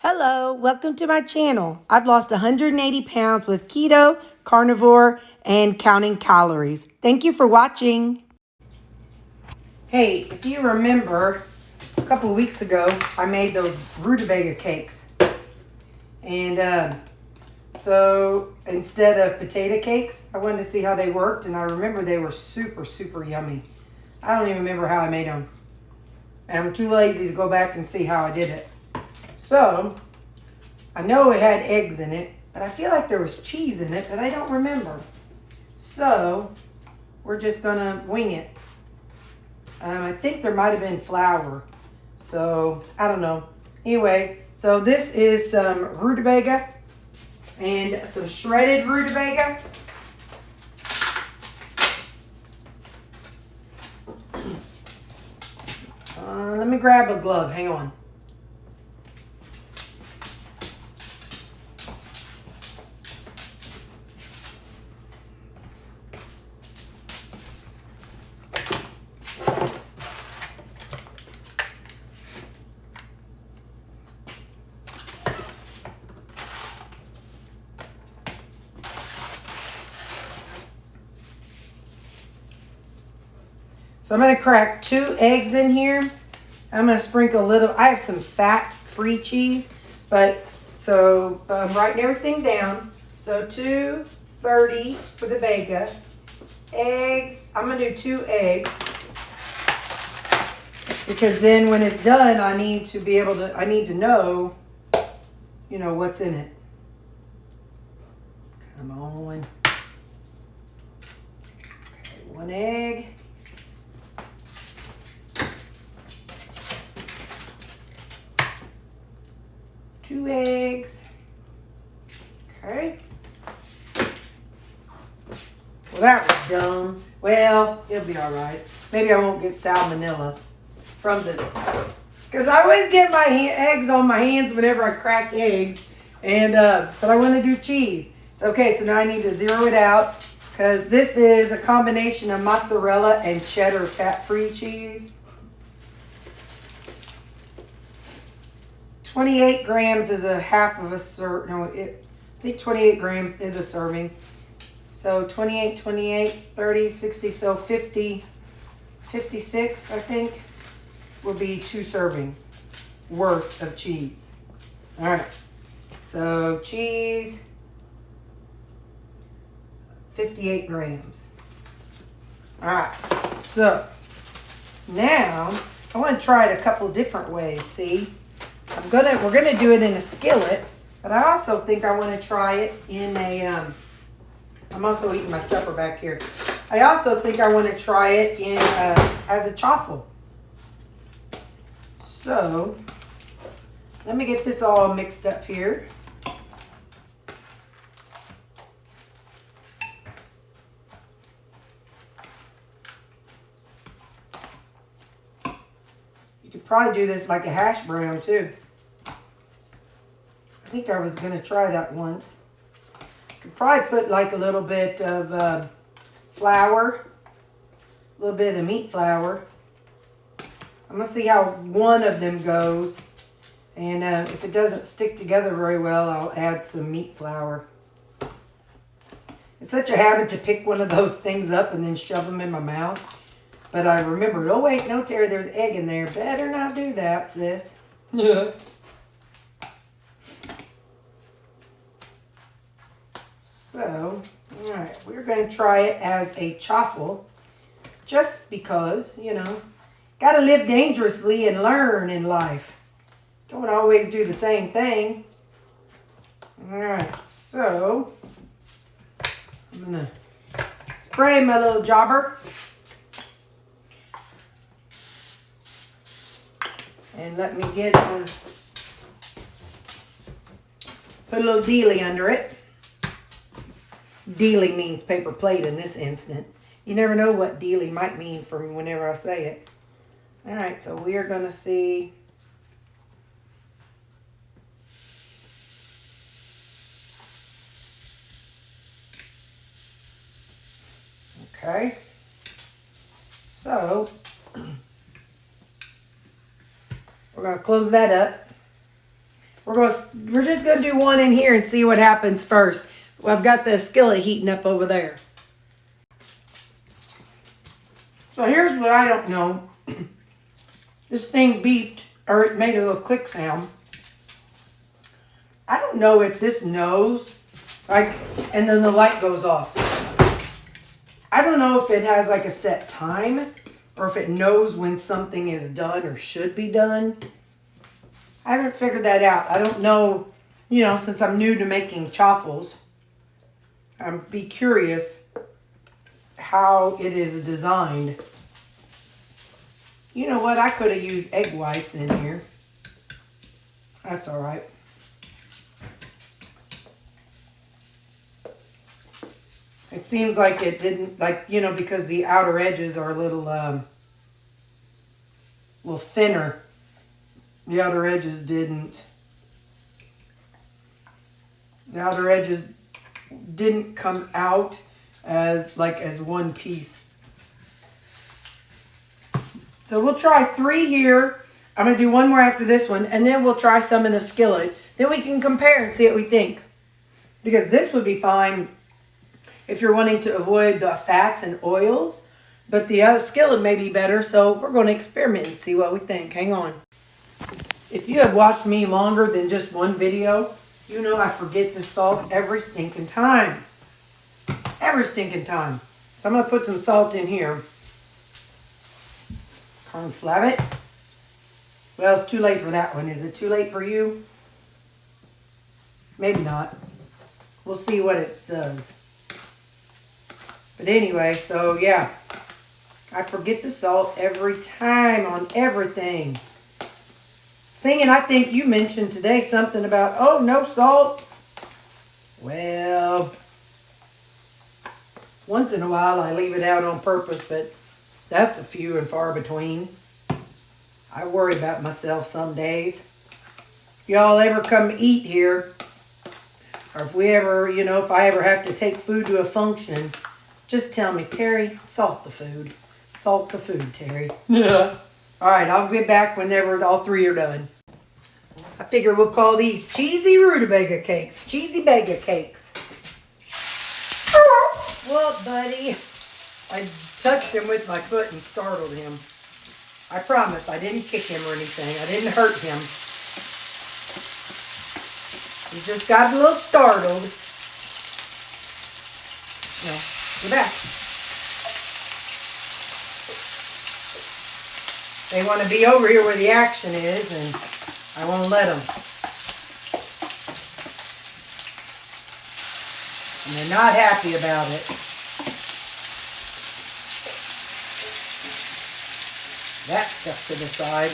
Hello, welcome to my channel. I've lost 180 pounds with keto, carnivore, and counting calories. Thank you for watching. Hey, if you remember, a couple of weeks ago, I made those rutabaga cakes. And so instead of potato cakes, I wanted to see how they worked, and I remember they were super, super yummy. I don't even remember how I made them. And I'm too lazy to go back and see how I did it. So, I know it had eggs in it, but I feel like there was cheese in it, but I don't remember. So, we're just gonna wing it. I think there might have been flour. So, I don't know. Anyway, so this is some rutabaga and some shredded rutabaga. Let me grab a glove, hang on. So I'm going to crack 2 eggs in here. I'm going to sprinkle a little, I have some fat-free cheese, but so I'm writing everything down. So 230 for the baga. Eggs, I'm going to do 2 eggs. Because then when it's done, I need to know, what's in it. Come on. Okay, 1 egg. 2 eggs. Okay. Well, that was dumb. Well, it'll be all right. Maybe I won't get salmonella from the... Because I always get my eggs on my hands whenever I crack eggs. And, but I want to do cheese. So, okay, so now I need to zero it out. Because this is a combination of mozzarella and cheddar fat-free cheese. 28 grams is a half of a serving. No, I think 28 grams is a serving. So 28, 30, 60, so 50, 56, I think, will be 2 servings worth of cheese. All right. So cheese, 58 grams. All right. So now I want to try it a couple different ways. See? We're gonna do it in a skillet, but I also think I want to try it in a. I'm also eating my supper back here. I also think I want to try it in as a chaffle. So let me get this all mixed up here. You could probably do this like a hash brown too. I think I was going to try that once. Could probably put like a little bit of flour, a little bit of the meat flour. I'm going to see how one of them goes. And if it doesn't stick together very well, I'll add some meat flour. It's such a habit to pick one of those things up and then shove them in my mouth. But I remembered, oh wait, no Terry, there's egg in there. Better not do that, sis. Yeah. So, all right, we're going to try it as a chaffle, just because, got to live dangerously and learn in life. Don't always do the same thing. All right, so I'm going to spray my little jobber. And let me put a little dealy under it. Dealy means paper plate in this instant. You never know what dealy might mean from whenever I say it. All right, so we are going to see. Okay. So we're going to close that up. We're just gonna do one in here and see what happens first. Well, I've got the skillet heating up over there. So here's what I don't know. This thing beeped, or it made a little click sound. I don't know if this knows, like, and then the light goes off. I don't know if it has like a set time or if it knows when something is done or should be done. I haven't figured that out. I don't know, you know, since I'm new to making chaffles, I'd be curious how it is designed. You know what? I could have used egg whites in here. That's all right. It seems like it didn't, like, you know, because the outer edges are a little thinner. The outer edges didn't come out as one piece. So we'll try 3 here. I'm going to do one more after this one, and then we'll try some in the skillet. Then we can compare and see what we think. Because this would be fine if you're wanting to avoid the fats and oils, but the other skillet may be better, so we're going to experiment and see what we think. Hang on. If you have watched me longer than just one video, you know I forget the salt every stinking time. Every stinking time. So I'm going to put some salt in here. Cornflave it. Well, it's too late for that one. Is it too late for you? Maybe not. We'll see what it does. But anyway, so yeah. I forget the salt every time on everything. Singing, I think you mentioned today something about, oh, no salt. Well, once in a while I leave it out on purpose, but that's a few and far between. I worry about myself some days. If y'all ever come eat here, or if we ever, you know, if I ever have to take food to a function, just tell me, Terry, salt the food. Salt the food, Terry. Yeah. All right, I'll get back whenever all 3 are done. I figure we'll call these cheesy rutabaga cakes. Cheesy baga cakes. What, buddy? I touched him with my foot and startled him. I promise I didn't kick him or anything. I didn't hurt him. He just got a little startled. No, go back. They want to be over here where the action is, and I won't let them. And they're not happy about it. That stuff to the side.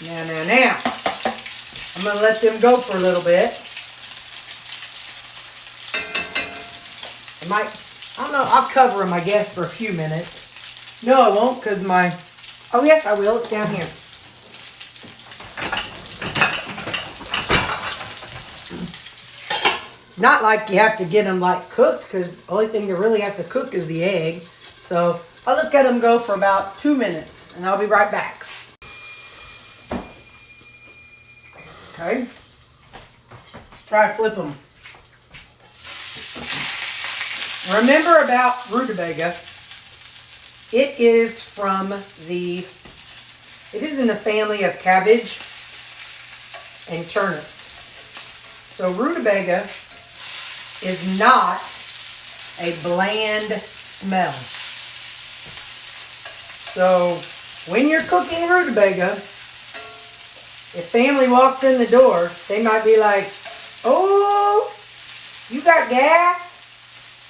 Now. I'm going to let them go for a little bit. I don't know, I'll cover them, I guess, for a few minutes. No, I won't, because oh, yes, I will. It's down here. It's not like you have to get them, like, cooked, because the only thing that really has to cook is the egg. So I'll let them go for about 2 minutes, and I'll be right back. Okay. Let's try to flip them. Remember about rutabaga, it is in the family of cabbage and turnips. So rutabaga is not a bland smell. So when you're cooking rutabaga, if family walks in the door, they might be like, oh, you got gas?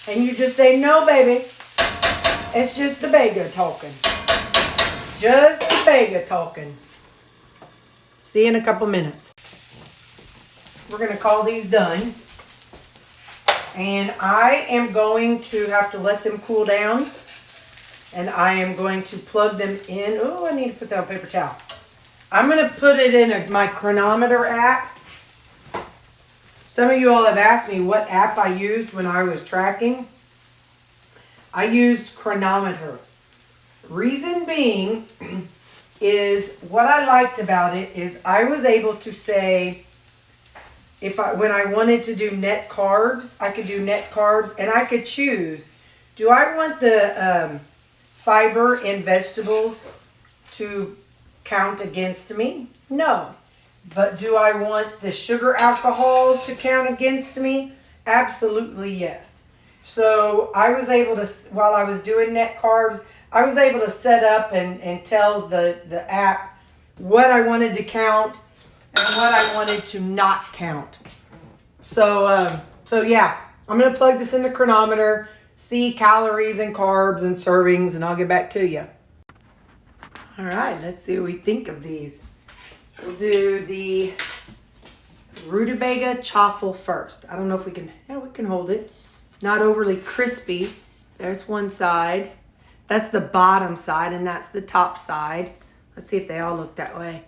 And you just say, no, baby. It's just the baga talking. Just the baga talking. See you in a couple minutes. We're going to call these done. And I am going to have to let them cool down. And I am going to plug them in. Oh, I need to put that on paper towel. I'm going to put it in my chronometer app. Some of you all have asked me what app I used when I was tracking. I used Chronometer. Reason being is what I liked about it is I was able to say when I wanted to do net carbs, I could do net carbs and I could choose, do I want the fiber in vegetables to count against me? No. But do I want the sugar alcohols to count against me? Absolutely yes. So I was able to, while I was doing net carbs, I was able to set up and tell the app what I wanted to count and what I wanted to not count. So yeah, I'm going to plug this in the chronometer, see calories and carbs and servings, and I'll get back to you. All right, let's see what we think of these. We'll do the rutabaga chaffle first. I don't know if we can, yeah, we can hold it. It's not overly crispy. There's one side. That's the bottom side, and that's the top side. Let's see if they all look that way.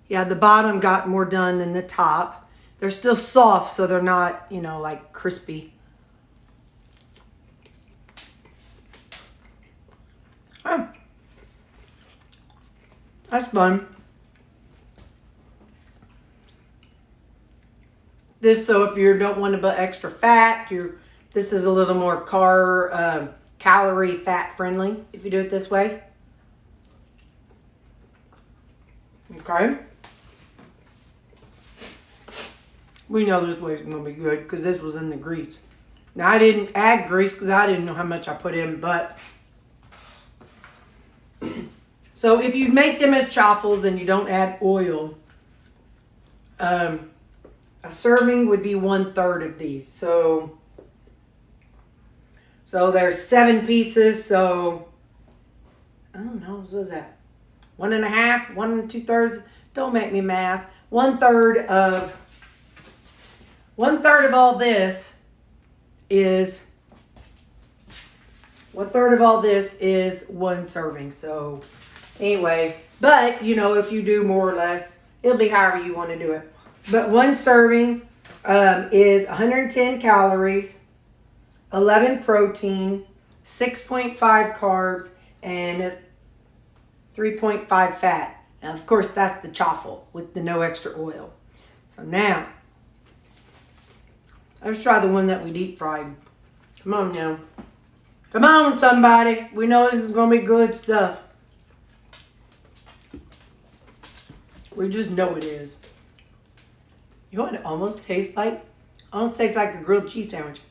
Yeah, the bottom got more done than the top. They're still soft, so they're not, you know, like crispy. Oh, that's fun. This, so if you don't want to put extra fat, this is a little more calorie fat friendly if you do it this way. Okay. We know this way's going to be good because this was in the grease. Now I didn't add grease because I didn't know how much I put in, but so if you make them as chaffles and you don't add oil, a serving would be 1/3 of these. So there's 7 pieces. So I don't know, what was that? 1.5, 1 2/3. Don't make me math. 1/3 of all this is 1/3 of all this is 1 serving. So anyway, but you know, if you do more or less, it'll be however you want to do it. But 1 serving is 110 calories, 11 protein, 6.5 carbs, and 3.5 fat. Now, of course, that's the chaffle with the no extra oil. So now, let's try the one that we deep fried. Come on now. Come on, somebody. We know this is going to be good stuff. We just know it is. You know what it almost tastes like? Almost tastes like a grilled cheese sandwich.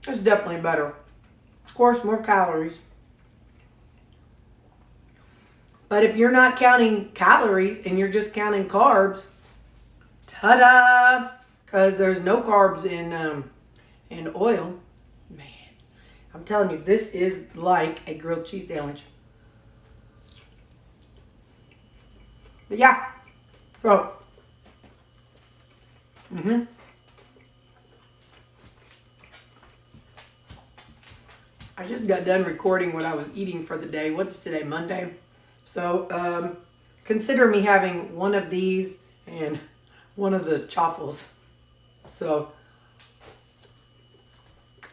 It's definitely better. Of course, more calories. But if you're not counting calories and you're just counting carbs, ta-da! Because there's no carbs in oil. Man, I'm telling you, this is like a grilled cheese sandwich. But yeah, so, I just got done recording what I was eating for the day. What's today, Monday? So, consider me having one of these and one of the chaffles. So,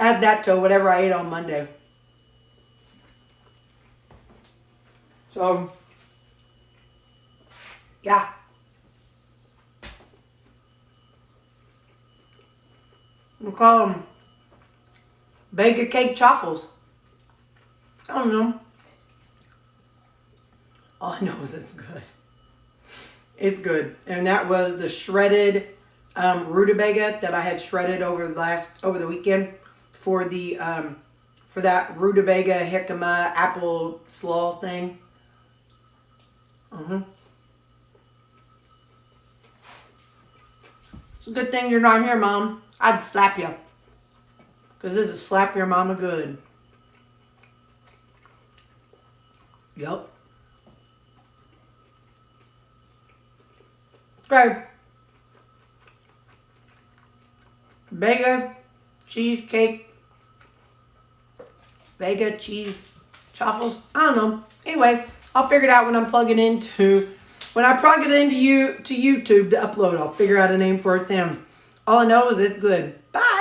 add that to whatever I ate on Monday. So, yeah. We'll call them baga cake chaffles. I don't know. All I know is it's good. It's good. And that was the shredded rutabaga that I had shredded over the weekend for the for that rutabaga jicama apple slaw thing. It's a good thing you're not here, Mom. I'd slap you. Because this is slap your mama good. Yup. Okay. Baga cheesecake. Baga cheese chaffles. I don't know. Anyway, I'll figure it out when I plug it into YouTube to upload. I'll figure out a name for it then. All I know is it's good. Bye.